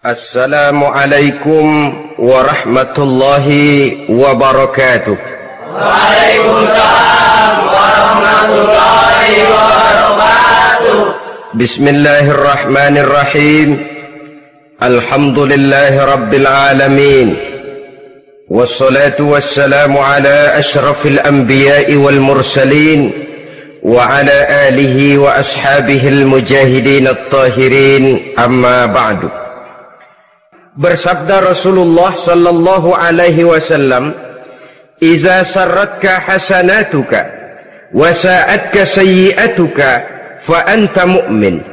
Assalamualaikum warahmatullahi wabarakatuh. Waalaikumsalam warahmatullahi wabarakatuh. Bismillahirrahmanirrahim. Alhamdulillahi rabbil alamin. Wassalatu wassalamu ala ashrafil anbiya'i wal mursalin wa ala alihi wa ashabihi al-mujahidin at-tahirin, amma ba'du. Bersabda Rasulullah sallallahu alaihi wasallam, "Iza sarratka hasanatuka wa sa'atka sayyi'atuka fa anta mu'min."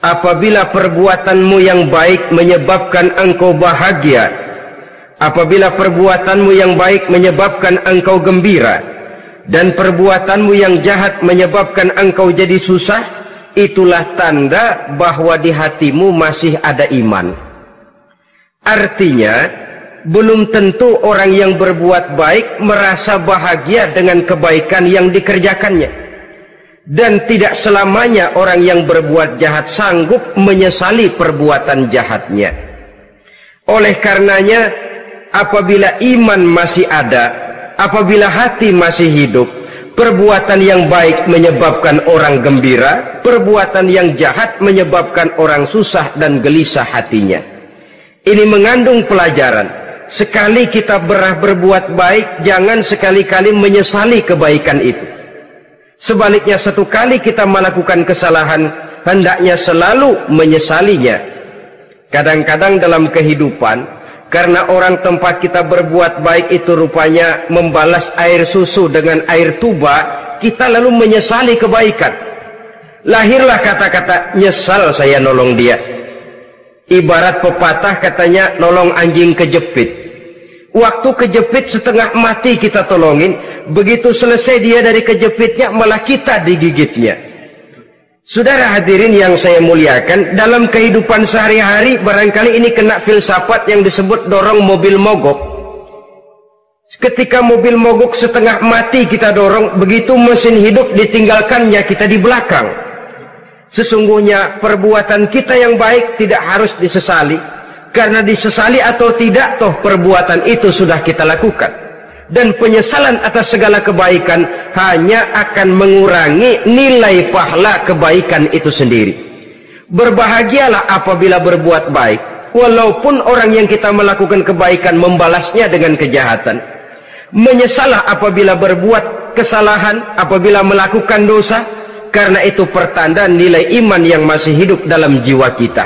Apabila perbuatanmu yang baik menyebabkan engkau bahagia, apabila perbuatanmu yang baik menyebabkan engkau gembira, dan perbuatanmu yang jahat menyebabkan engkau jadi susah, itulah tanda bahwa di hatimu masih ada iman. Artinya, belum tentu orang yang berbuat baik merasa bahagia dengan kebaikan yang dikerjakannya. Dan tidak selamanya orang yang berbuat jahat sanggup menyesali perbuatan jahatnya. Oleh karenanya, apabila iman masih ada, apabila hati masih hidup, perbuatan yang baik menyebabkan orang gembira, perbuatan yang jahat menyebabkan orang susah dan gelisah hatinya. Ini mengandung pelajaran. Sekali kita berbuat baik, jangan sekali-kali menyesali kebaikan itu. Sebaliknya, satu kali kita melakukan kesalahan, hendaknya selalu menyesalinya. Kadang-kadang dalam kehidupan, karena orang tempat kita berbuat baik itu rupanya membalas air susu dengan air tuba, kita lalu menyesali kebaikan. Lahirlah kata-kata, "Nyesal saya nolong dia." Ibarat pepatah katanya, nolong anjing kejepit. Waktu kejepit setengah mati kita tolongin, begitu selesai dia dari kejepitnya malah kita digigitnya. Saudara hadirin yang saya muliakan, dalam kehidupan sehari-hari barangkali ini kena filsafat yang disebut dorong mobil mogok. Ketika mobil mogok setengah mati kita dorong, begitu mesin hidup ditinggalkannya kita di belakang. Sesungguhnya perbuatan kita yang baik tidak harus disesali, karena disesali atau tidak, toh perbuatan itu sudah kita lakukan. Dan penyesalan atas segala kebaikan hanya akan mengurangi nilai pahala kebaikan itu sendiri. Berbahagialah apabila berbuat baik, walaupun orang yang kita melakukan kebaikan membalasnya dengan kejahatan. Menyesalah apabila berbuat kesalahan, apabila melakukan dosa, karena itu pertanda nilai iman yang masih hidup dalam jiwa kita.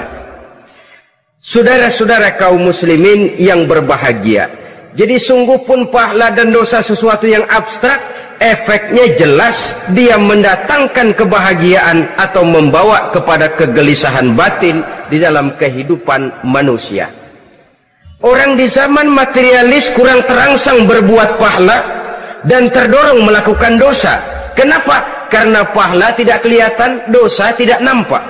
Saudara-saudara kaum muslimin yang berbahagia, jadi sungguh pun pahala dan dosa sesuatu yang abstrak, efeknya jelas dia mendatangkan kebahagiaan atau membawa kepada kegelisahan batin di dalam kehidupan manusia. Orang di zaman materialis kurang terangsang berbuat pahala dan terdorong melakukan dosa. Kenapa? Karena pahala tidak kelihatan, dosa tidak nampak.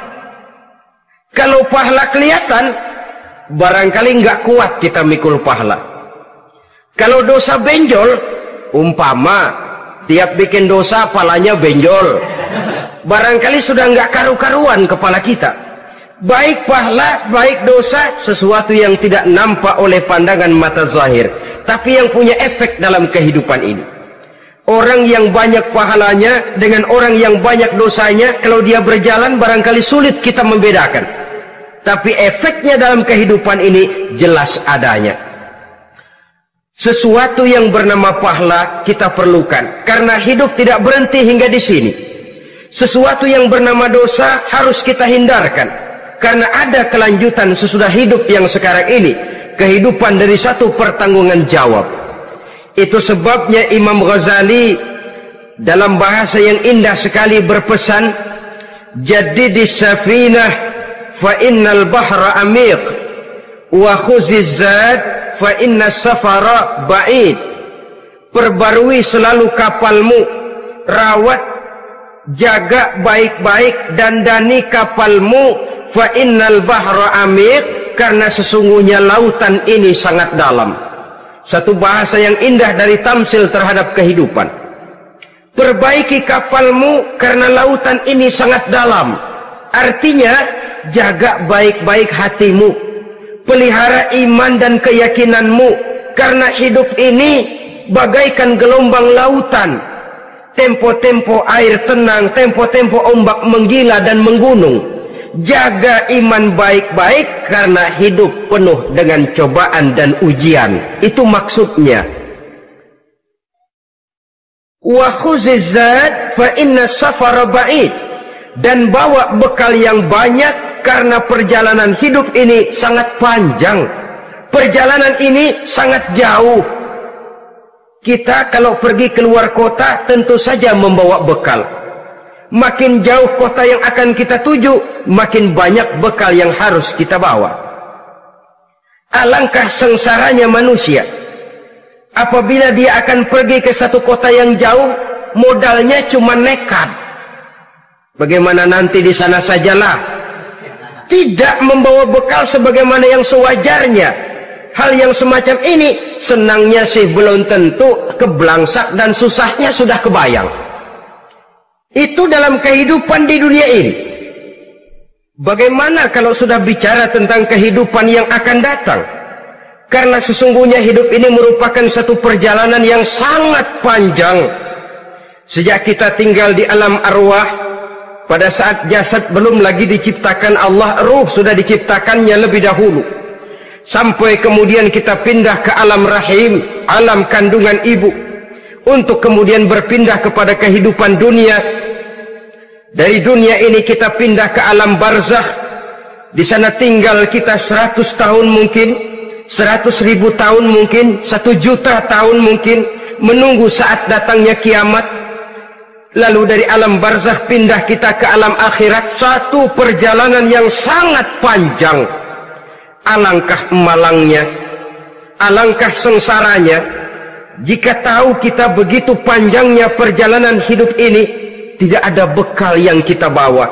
Kalau pahala kelihatan, barangkali nggak kuat kita mikul pahala. Kalau dosa benjol, umpama tiap bikin dosa palanya benjol, barangkali sudah nggak karu-karuan kepala kita. Baik pahala, baik dosa, sesuatu yang tidak nampak oleh pandangan mata zahir, tapi yang punya efek dalam kehidupan ini. Orang yang banyak pahalanya dengan orang yang banyak dosanya, kalau dia berjalan barangkali sulit kita membedakan. Tapi efeknya dalam kehidupan ini jelas adanya. Sesuatu yang bernama pahala kita perlukan, karena hidup tidak berhenti hingga di sini. Sesuatu yang bernama dosa harus kita hindarkan, karena ada kelanjutan sesudah hidup yang sekarang ini. Kehidupan dari satu pertanggungan jawab. Itu sebabnya Imam Ghazali dalam bahasa yang indah sekali berpesan, "Jaddidis safinah fa innal bahra amiq wa khuziz zad fa innas safara ba'id." Perbarui selalu kapalmu, rawat, jaga baik-baik, dandani kapalmu, fa innal bahra amiq, karena sesungguhnya lautan ini sangat dalam. Satu bahasa yang indah dari tamsil terhadap kehidupan. Perbaiki kapalmu karena lautan ini sangat dalam. Artinya, jaga baik-baik hatimu. pelihara iman dan keyakinanmu, karena hidup ini bagaikan gelombang lautan, tempo-tempo air tenang, tempo-tempo ombak menggila dan menggunung. Jaga iman baik-baik karena hidup penuh dengan cobaan dan ujian. Itu maksudnya. Wa khuziz zad fa inna safara ba'id. Dan bawa bekal yang banyak karena perjalanan hidup ini sangat panjang. Perjalanan ini sangat jauh. Kita kalau pergi keluar kota tentu saja membawa bekal. Makin jauh kota yang akan kita tuju, makin banyak bekal yang harus kita bawa. Alangkah sengsaranya manusia apabila dia akan pergi ke satu kota yang jauh, modalnya cuma nekat. Bagaimana nanti di sana sajalah. Tidak membawa bekal sebagaimana yang sewajarnya. Hal yang semacam ini senangnya sih belum tentu, keblangsak dan susahnya sudah kebayang. Itu dalam kehidupan di dunia ini. Bagaimana kalau sudah bicara tentang kehidupan yang akan datang? Karena sesungguhnya hidup ini merupakan satu perjalanan yang sangat panjang. Sejak kita tinggal di alam arwah, pada saat jasad belum lagi diciptakan Allah, ruh sudah diciptakannya lebih dahulu. Sampai kemudian kita pindah ke alam rahim, alam kandungan ibu, untuk kemudian berpindah kepada kehidupan dunia. Dari dunia ini kita pindah ke alam barzakh. Di sana tinggal kita 100 tahun mungkin, 100.000 tahun mungkin, 1 juta tahun mungkin, menunggu saat datangnya kiamat. Lalu dari alam barzakh pindah kita ke alam akhirat, satu perjalanan yang sangat panjang. Alangkah malangnya, alangkah sengsaranya jika tahu kita begitu panjangnya perjalanan hidup ini, tidak ada bekal yang kita bawa.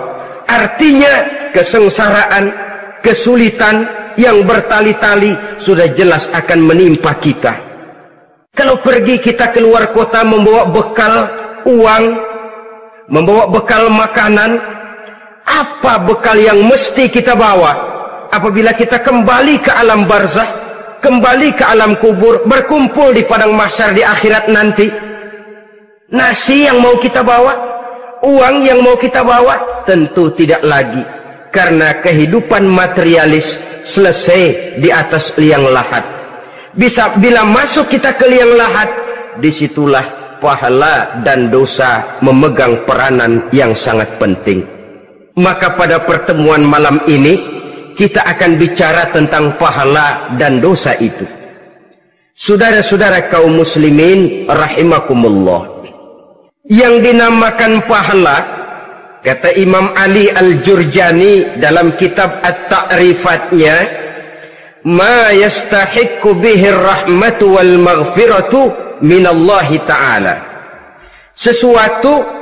Artinya kesengsaraan, kesulitan yang bertali-tali sudah jelas akan menimpa kita. Kalau pergi kita keluar kota membawa bekal uang, membawa bekal makanan, apa bekal yang mesti kita bawa? Apabila kita kembali ke alam barzakh, kembali ke alam kubur, berkumpul di padang mahsyar di akhirat nanti, nasi yang mau kita bawa, uang yang mau kita bawa, tentu tidak lagi. Karena kehidupan materialis selesai di atas liang lahat. Bila masuk kita ke liang lahat, disitulah pahala dan dosa memegang peranan yang sangat penting. Maka pada pertemuan malam ini kita akan bicara tentang pahala dan dosa itu. Saudara-saudara kaum muslimin rahimakumullah, yang dinamakan pahala, kata Imam Ali Al-Jurjani dalam kitab At-Ta'rifatnya, ma yastahiqqu bihi ar-rahmatu wal maghfiratu minallahi ta'ala. Sesuatu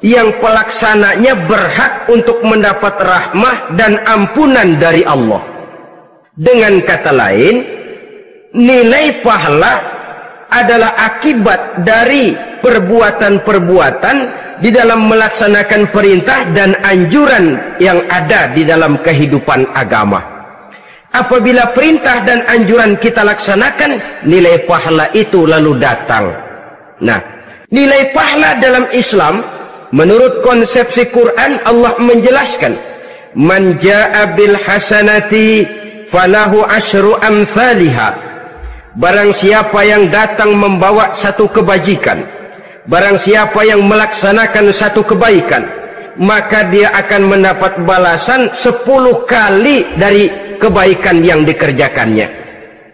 yang pelaksananya berhak untuk mendapat rahmah dan ampunan dari Allah. Dengan kata lain, nilai pahala adalah akibat dari perbuatan-perbuatan di dalam melaksanakan perintah dan anjuran yang ada di dalam kehidupan agama. Apabila perintah dan anjuran kita laksanakan, nilai pahala itu lalu datang. Nah, nilai pahala dalam Islam, menurut konsepsi Quran, Allah menjelaskan, man jaa bil hasanati falahu asyru amsalihha. Barang siapa yang datang membawa satu kebajikan, barang siapa yang melaksanakan satu kebaikan, maka dia akan mendapat balasan 10 kali dari kebaikan yang dikerjakannya.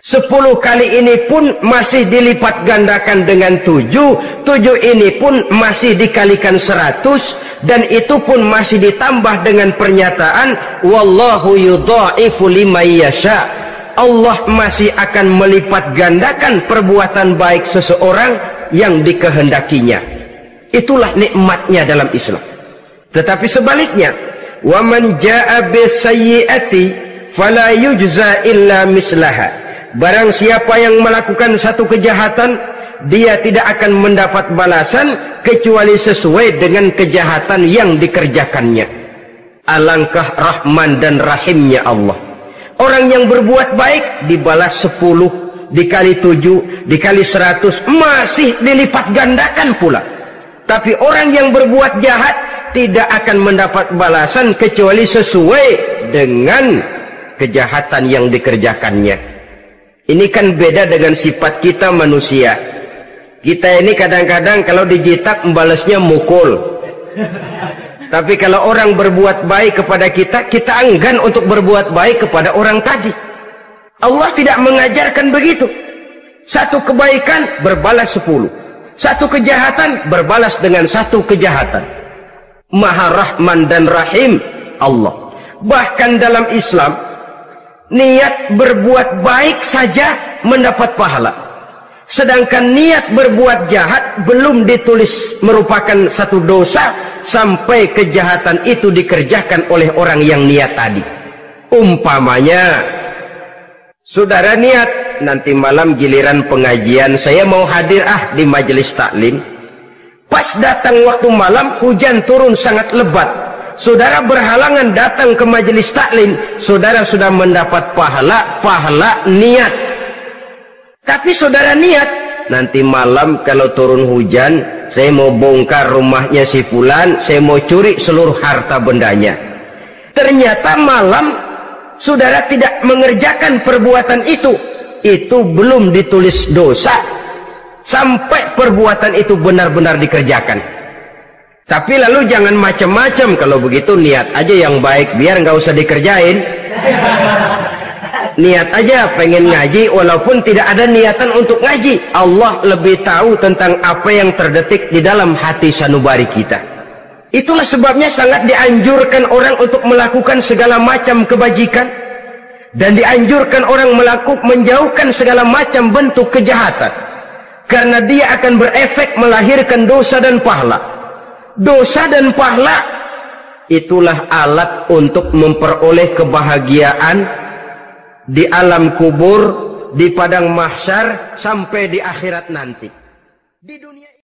10 kali ini pun masih dilipat gandakan dengan 7 ini pun masih dikalikan 100, dan itu pun masih ditambah dengan pernyataan wallahu yudha'ifu liman yasha. Allah masih akan melipat gandakan perbuatan baik seseorang yang dikehendakinya. Itulah nikmatnya dalam Islam. Tetapi sebaliknya, wa man jaa'a bisayyi'ati fala yujza illa mislaha. Barang siapa yang melakukan satu kejahatan, dia tidak akan mendapat balasan kecuali sesuai dengan kejahatan yang dikerjakannya. Alangkah rahman dan rahimnya Allah. Orang yang berbuat baik dibalas 10, dikali 7, dikali 100, masih dilipat gandakan pula. Tapi orang yang berbuat jahat tidak akan mendapat balasan kecuali sesuai dengan kejahatan yang dikerjakannya. Ini kan beda dengan sifat kita manusia. Kita ini kadang-kadang kalau dijitak membalasnya mukul. Tapi kalau orang berbuat baik kepada kita, kita enggan untuk berbuat baik kepada orang tadi. Allah tidak mengajarkan begitu. Satu kebaikan berbalas 10. Satu kejahatan berbalas dengan satu kejahatan. Maha Rahman dan Rahim Allah. Bahkan dalam Islam, niat berbuat baik saja mendapat pahala. Sedangkan niat berbuat jahat belum ditulis merupakan satu dosa sampai kejahatan itu dikerjakan oleh orang yang niat tadi. Umpamanya, saudara niat nanti malam giliran pengajian saya mau hadir di majelis taklim. Pas datang waktu malam hujan turun sangat lebat. Saudara berhalangan datang ke majelis taklim, saudara sudah mendapat pahala niat. Tapi saudara niat nanti malam kalau turun hujan, saya mau bongkar rumahnya si fulan, saya mau curi seluruh harta bendanya. Ternyata malam saudara tidak mengerjakan perbuatan itu belum ditulis dosa sampai perbuatan itu benar-benar dikerjakan. Tapi lalu jangan macam-macam, kalau begitu niat aja yang baik biar nggak usah dikerjain. Niat aja pengen ngaji walaupun tidak ada niatan untuk ngaji. Allah lebih tahu tentang apa yang terdetik di dalam hati sanubari kita. Itulah sebabnya sangat dianjurkan orang untuk melakukan segala macam kebajikan, dan dianjurkan orang menjauhkan segala macam bentuk kejahatan, karena dia akan berefek melahirkan dosa dan pahala. Dosa dan pahala itulah alat untuk memperoleh kebahagiaan di alam kubur, di padang mahsyar, sampai di akhirat nanti. Di dunia